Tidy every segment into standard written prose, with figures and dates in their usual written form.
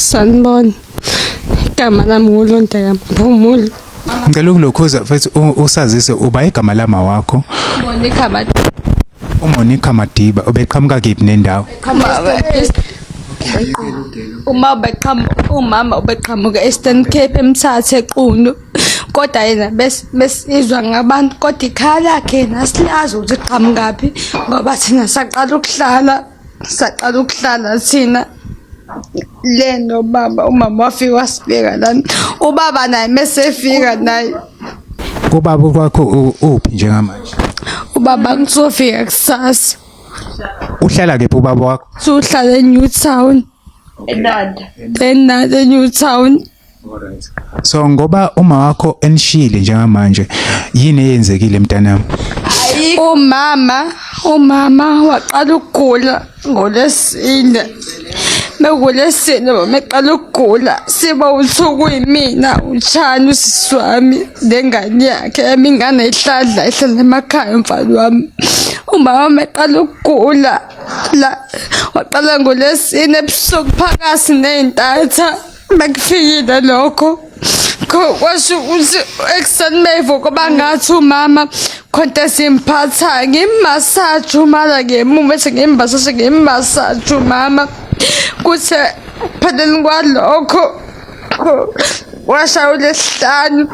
Sanibona. Igama lami nguLondeka Mphumulo. Ngicela ukulokhuza mfethu usazise uba igama lama wakho. uMonica Madiba obeqhamuka kephi nendawo? Umama ubeqhamuka Eastern Cape eMthathe eQunu. Kodwa yena besizwa ngabantu kodwa ikhaya lakhe yena silazi ukuthi iqhamukaphi ngoba thina saqala ukuhlala thina leno baba umama wafika wasibeka lana ubaba naye mesefika naye Kubaba kwakho uphi njengamanje? ubaba ngizofika kusasa. Uhlala kephi ubaba wakho? Uhlala eNewtown enada Newtown. So ngoba uma wakho enishile njengamanje yini eyenzekile mntanami? Umama waqala ukugula ngoLwesine. MekuLwesine meqala ukugula siba uthuku yimina uChani usisi wami lengane yakhe emingane ihlala emakhaya umfana wami. Umama meqala ukugula la waqala ngoLwesine ebusuku phakathi nezintatha bakufikile lokho kwasho ukuthi ekuseni mevuka bangathi umama konke simphatha ngimassage umala ngemuva ethi ngimassage umama kuthi phaneli kwalokho washaya uLesihlanu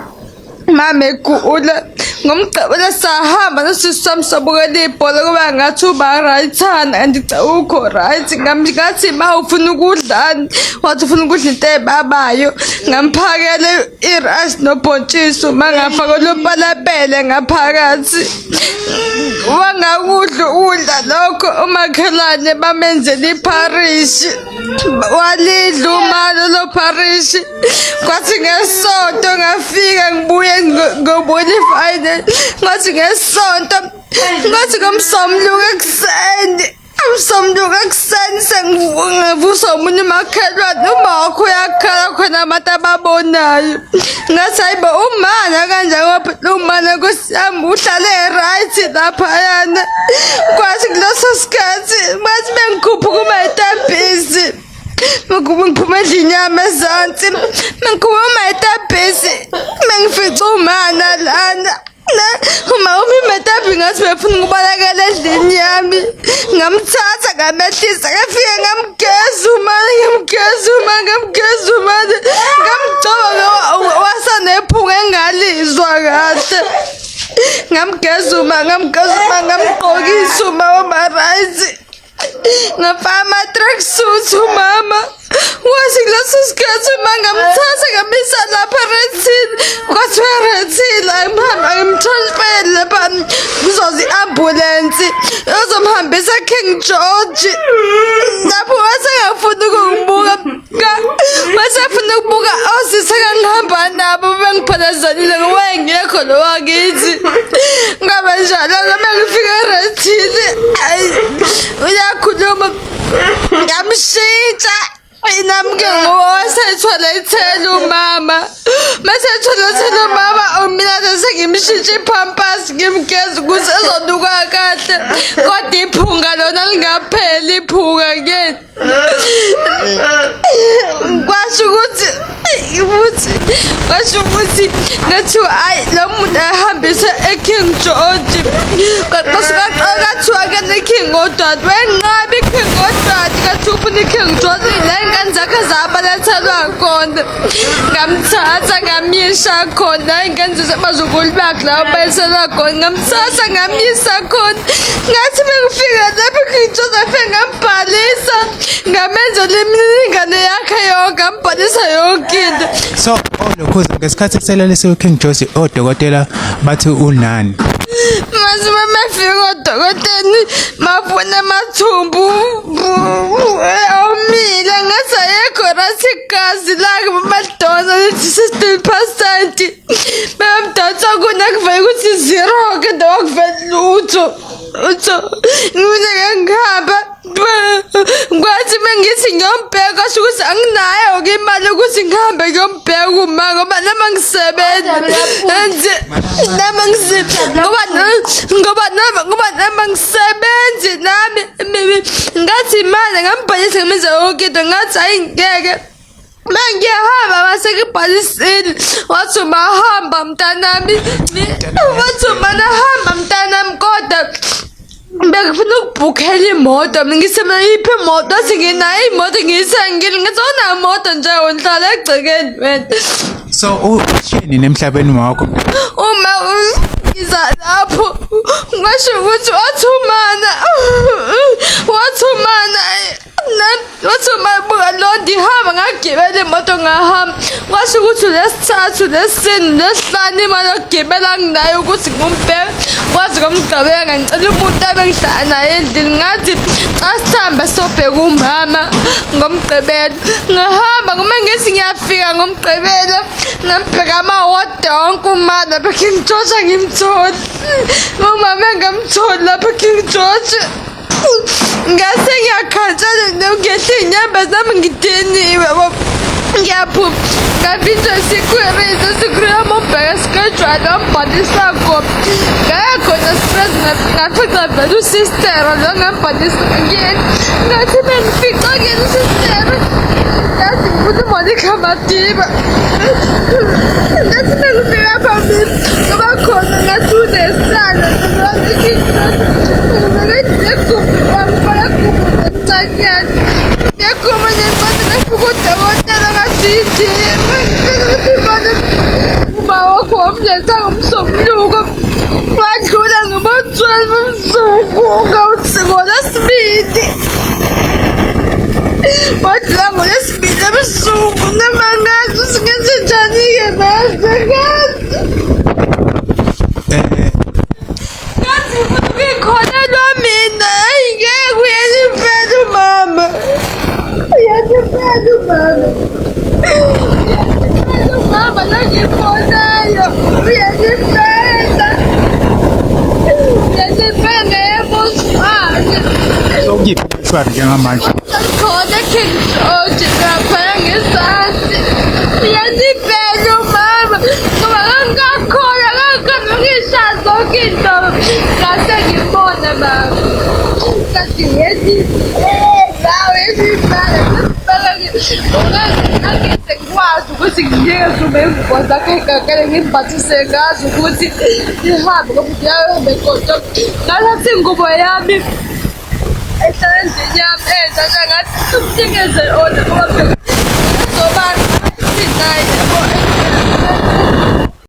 mama egula ngomgqibelo sahamba nosisi sami sobukela ibhola kuba ngathi uba right-ana andicela ukho right ngathi ma ufuna ukudlani wathi ufuna ukudla into ebabayo ngamphakela irice nobhontshisi uma ngafaka lopalapele ngaphakathi wangakudla ukudla lokho umakhelwane bamenzela iparish walidla umalo loparish kwathi ngesonto ngafika ngibuye ngobona ifine ngathi ngesonto ngathi ngomsomluko ekuseni sengivusa umunye umakhelwane uma wakho uyakhala khona abantu ababonayo ngathi hayibo umana kanjani umana kusiyami uhlale right laphayana kwathi kuleso sikhathi bathi bengikhuphuka umayitambisi mengiphuma inyama ezansi mengikhuphuka umayitambisi mengifica umana lana uma umimetabhi ngathi befuna ukubalekela endlini yami ngamthatha ngamehlisa ngafika ngamgeza umane ngamgcoba wasanephunga engalizwa kahle ngamgqokisa umama ngafaka ama-tracksuit umama wathi kuleso sikhathi uma ngamthatha ngamisa lapha erethini kwathiwa erethini ngimtransfere lapha kuzoza i-ambulensi uzomhambisa King George lapho wasengafuna ukubuka osisi engangihamba nabo bengiphelezanile ngoba engekho lo wakithi ngabe njalo noma ngifika erethini uyakhuluma ngamshintsha inamke ngowasethwalethela umama masethwalethela umama mina sengimshintsha ipampers ngimgeza ukuthi ezonuka kahle kodwa iphunga lona lingapheli iphunga ke kwasho ukuthi ngathiwa hayi lo muntu ahambise eKing George kwathiwa ke neKing Odwati wenqabi iKing Odwati kathi ufuna iKing George la ingane zakhe zabalethelwa khona ngamthatha ngamyisha khona ingane zabazukulu bakhe la balethelwa khona ngamthatha ngamyisa khona ngathi bengifika lapho iKing George afike ngambhalisa ngamenza lemininingane yakhe yonke ngambhalisa yonke into. So olokhuza ngesikhathi kuselelise uKing George odokotela bathi unani? Mase bamefika odokotela mafuna amathumbu omile ngathi ayekho rathi igazi lakhe bamadonsa lithi 16%. Bamdonsa kuna kuvela ukuthi zero ke ndo kuvela lutho. Ngike ngihamba kwathi mengithi ngiyombheka kasho ukuthi anginayo ke imali ukuthi ngihambe ngiyombheka uma ngoba nama ngisebenza ngoba nama ngisebenzi nami ngathi imali ngambhalisa ngimenza yonke into ngathi hayi ngeke Mangiyahamba masekibhalisile wathi umahamba mntanami wathi umanahamba mntanami kodwa bengifuna ukubhukhela imoto mina ngisema yiphi imoto athi nginayo imoto ngiyisangile ngizona imoto nje ngihlala egcekeni wena So uthini nemhlabeni wakho? uma iza lapho ngasho ukuthi wathumana wathuma londi hamba ngagibela imoto ngahamba ngasho ukuthi lesithathu lesine lesihlanu imali yokugibela nginayo ukuthi ngumbheke kwazi ngomgqibela ngicela umuntu abengihlala naye endlini ngathi xa sihamba sobheka umama ngomgqibelo ngahamba kuma ngithi ngiyafika ngomgqibelo ngambheka amawodi onke uma lapha King George ngimtholi umama engamtholi lapha King George ngase ngiyakhathala ngiyehla inyamba zami ngidiniwe ngiyaphuma ngabizwa sikhwebeza sikhuluma umbheka sikajwalo wambhalisa khona ngaya khona stress ngafica vele usistera lo ngambhalisa ngathi bengifica-ke usistera ngathi ngifuna umonica Madiba ngathi bengifika phambili ngoba khona ngathi unesana yakhuma nembani ngafika udokotela ngathi uma wakho wamletha ngomsombuluko wadlula ngabo-12 msuku ngolesibili wadlula ngolesibili ebusuku namangazi usingenze njani-ke maze ngathi futhi ukuyikholelwa mina ngeke uyalivela umama uyalivela umama nangikhonayo uyalivela ngeyemoswane So ukuphi umshwari njengamanje? khona King George ngaphaya ngezansi uyalivela umama ngoba ngangikakhola ngangikhamukisha zonke into ngase ngibona baba kathi angithi ngikwazi ukuthi nginikeze umengubo zakhe egagele ngimbathise ngazi ukuthi ihambe ngoba uyahambe kodwa ngathi ingubo yami esendlini yami enza ngathi umnikeze ona ngoba phela zoba sinayo